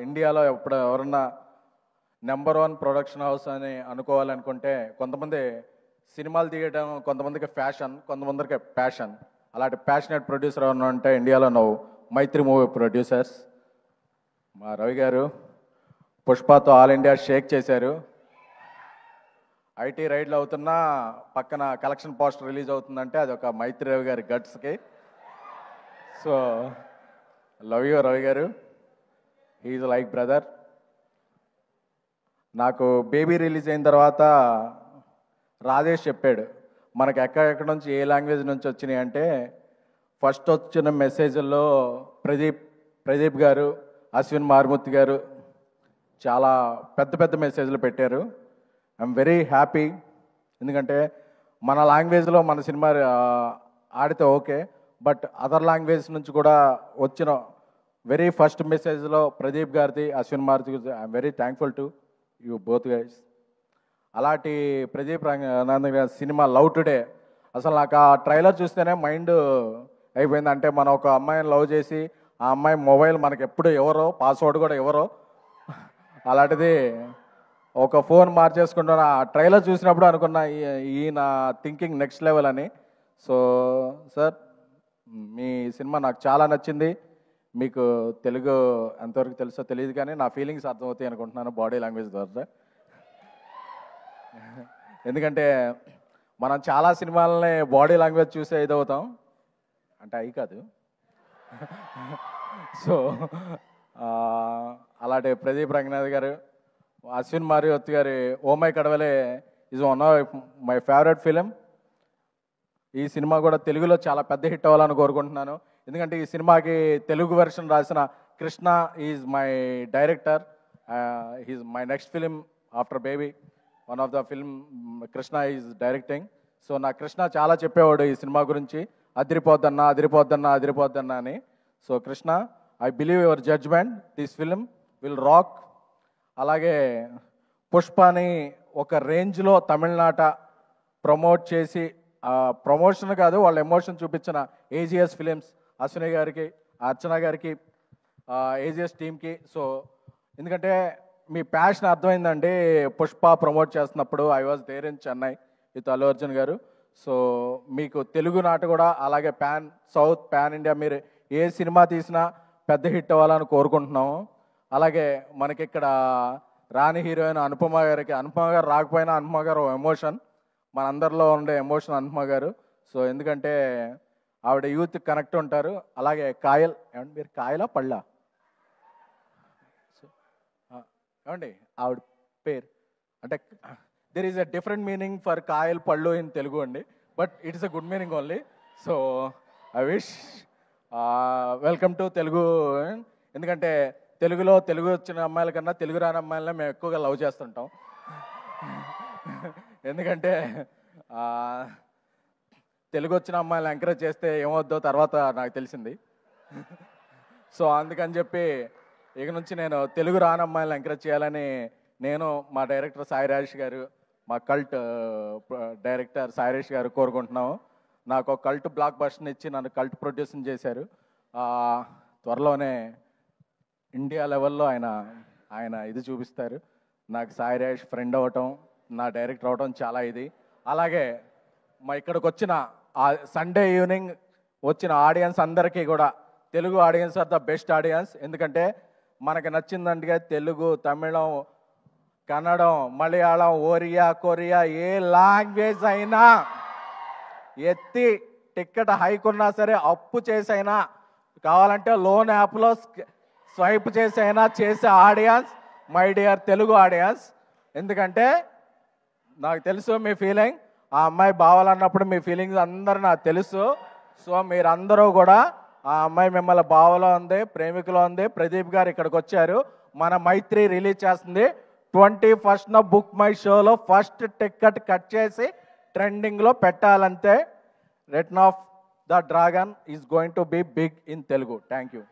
ఇండియాలో ఇప్పుడు ఎవరన్నా నెంబర్ 1 ప్రొడక్షన్ హౌస్ అని అనుకోవాలనుకుంటే కొంతమంది సినిమాలు తీయడం కొంతమందికి ఫ్యాషన్, కొంతమందికి ప్యాషన్. అలాంటి ప్యాషనెట్ ప్రొడ్యూసర్ ఎవరన్నా అంటే ఇండియాలో నువ్వు మైత్రి మూవీ ప్రొడ్యూసర్స్. మా రవి గారు పుష్పతో ఆల్ ఇండియా షేక్ చేశారు. ఐటీ రైడ్లు అవుతున్నా పక్కన కలెక్షన్ పోస్టర్ రిలీజ్ అవుతుందంటే అది ఒక మైత్రి రవి గారి గట్స్కి. సో లవ్ యూ రవి గారు, హీఈస్ లైక్ బ్రదర్. నాకు బేబీ రిలీజ్ అయిన తర్వాత రాజేష్ చెప్పాడు మనకు ఎక్కడెక్కడ నుంచి ఏ లాంగ్వేజ్ నుంచి వచ్చినాయి అంటే, ఫస్ట్ వచ్చిన మెసేజ్ల్లో ప్రదీప్ గారు, అశ్విన్ మారుమూర్తి గారు చాలా పెద్ద పెద్ద మెసేజ్లు పెట్టారు. I'm very happy. ఎందుకంటే మన లాంగ్వేజ్లో మన సినిమా ఆడితే ఓకే, బట్ అదర్ లాంగ్వేజ్ నుంచి కూడా వచ్చిన వెరీ ఫస్ట్ మెసేజ్లో ప్రదీప్ గారిది, అశ్విన్ మారుతి గారిది I'm very thankful to you both guys. అలాంటి ప్రదీప్ రంగనాథన్ గారి సినిమా లవ్ టుడే అసలు నాకు ఆ ట్రైలర్ చూస్తేనే మైండ్ అయిపోయింది. అంటే మనం ఒక అమ్మాయిని లవ్ చేసి ఆ అమ్మాయి మొబైల్ మనకి ఎప్పుడు ఎవరో, పాస్వర్డ్ కూడా ఎవరో, అలాంటిది ఒక ఫోన్ మార్చేసుకుంటున్న ఆ ట్రైలర్ చూసినప్పుడు అనుకున్నా ఈయన థింకింగ్ నెక్స్ట్ లెవెల్ అని. సో సార్ మీ సినిమా నాకు చాలా నచ్చింది. మీకు తెలుగు ఎంతవరకు తెలుసో తెలియదు కానీ నా ఫీలింగ్స్ అర్థమవుతాయి అనుకుంటున్నాను బాడీ లాంగ్వేజ్ ద్వారా. ఎందుకంటే మనం చాలా సినిమాలని బాడీ లాంగ్వేజ్ చూసే ఇదవుతాం, అంటే అవి కాదు. సో అలాంటి ప్రదీప్ రంగనాథ్ గారు, అశ్విన్ మారుతి గారి oh my Kadavule is one of my favourite film. ఈ సినిమా కూడా తెలుగులో చాలా పెద్ద హిట్ అవ్వాలని కోరుకుంటున్నాను. ఎందుకంటే ఈ సినిమాకి తెలుగు వెర్షన్ రాసిన Krishna is my director. He's my next film after Baby. One of the film Krishna is directing. So నా కృష్ణ చాలా చెప్పేవాడు ఈ సినిమా గురించి, అదిరిపోద్దన్నా అదిరిపోద్దన్నా అదిరిపోద్దన్నా అని. So Krishna, I believe your judgement, this film will rock. అలాగే పుష్పని ఒక రేంజ్లో తమిళనాట ప్రమోట్ చేసి, ప్రమోషన్ కాదు వాళ్ళ ఎమోషన్ చూపించిన ఏజిఎస్ ఫిలిమ్స్, అశ్విని గారికి, అర్చన గారికి, ఏజిఎస్ టీమ్కి. సో ఎందుకంటే మీ ప్యాషన్ అర్థమైందండి. పుష్ప ప్రమోట్ చేస్తున్నప్పుడు I was there in Chennai with Allu Arjun గారు. సో మీకు తెలుగు నాట కూడా అలాగే సౌత్ పాన్ ఇండియా మీరు ఏ సినిమా తీసినా పెద్ద హిట్ అవ్వాలని కోరుకుంటున్నాము. అలాగే మనకి ఇక్కడ రాణి హీరోయిన్ అనుపమ గారు రాకపోయినా అనుపమ గారు ఎమోషన్, మనందరిలో ఉండే ఎమోషన్ అనుపమ గారు. సో ఎందుకంటే ఆవిడ యూత్ కనెక్ట్ ఉంటారు. అలాగే కాయల్, ఏమండి మీరు కాయలా పళ్ళా ఏమండి ఆవిడ పేరు, అంటే there is a different meaning for Kayal పళ్ళు ఇన్ తెలుగు అండి, but it's a good meaning only. So I wish welcome to Telugu. ఎందుకంటే తెలుగు వచ్చిన అమ్మాయిల కన్నా తెలుగు రాని అమ్మాయిలనే మేము ఎక్కువగా లవ్ చేస్తుంటాం. ఎందుకంటే తెలుగు వచ్చిన అమ్మాయిలు ఎంకరేజ్ చేస్తే ఏమవుద్దో తర్వాత నాకు తెలిసింది. సో అందుకని చెప్పి ఇక నుంచి నేను తెలుగు రాని అమ్మాయిలను ఎంకరేజ్ చేయాలని నేను, మా డైరెక్టర్ సాయి రాజేష్ గారు, మా కల్ట్ డైరెక్టర్ సాయి రాజేష్ గారు కోరుకుంటున్నాము. నాకు ఒక కల్ట్ బ్లాక్ బస్టర్ని ఇచ్చి నన్ను కల్ట్ ప్రొడ్యూసింగ్ చేశారు. త్వరలోనే ఇండియా లెవెల్లో ఆయన ఇది చూపిస్తారు. నాకు సాయి రాజేష్ ఫ్రెండ్ అవ్వటం, నా డైరెక్టర్ అవ్వటం చాలా ఇది. అలాగే మా ఇక్కడికి వచ్చిన సండే ఈవినింగ్ వచ్చిన ఆడియన్స్ అందరికీ కూడా, Telugu audience are the best audience. ఎందుకంటే మనకు నచ్చిందంటే తెలుగు, తమిళం, కన్నడం, మలయాళం, ఒరియా, కొరియా ఏ లాంగ్వేజ్ అయినా ఎత్తి టికెట్ హైక్ ఉన్నా సరే అప్పు చేసైనా, కావాలంటే లోన్ యాప్లో స్వైప్ చేసైనా చేసే audience my dear Telugu audience. ఎందుకంటే నాకు తెలుసు మీ ఫీలింగ్, ఆ అమ్మాయి బావాలన్నప్పుడు మీ ఫీలింగ్స్ అందరూ నాకు తెలుసు. సో మీరందరూ కూడా ఆ అమ్మాయి మిమ్మల్ని బావలో ఉంది, ప్రేమికులో ఉంది. ప్రదీప్ గారు ఇక్కడికి వచ్చారు, మన మైత్రి రిలీజ్ చేస్తుంది 21st బుక్ మై షోలో ఫస్ట్ టికెట్ కట్ చేసి ట్రెండింగ్లో పెట్టాలంతే. Return of the dragon is going to be big in Telugu. Thank you.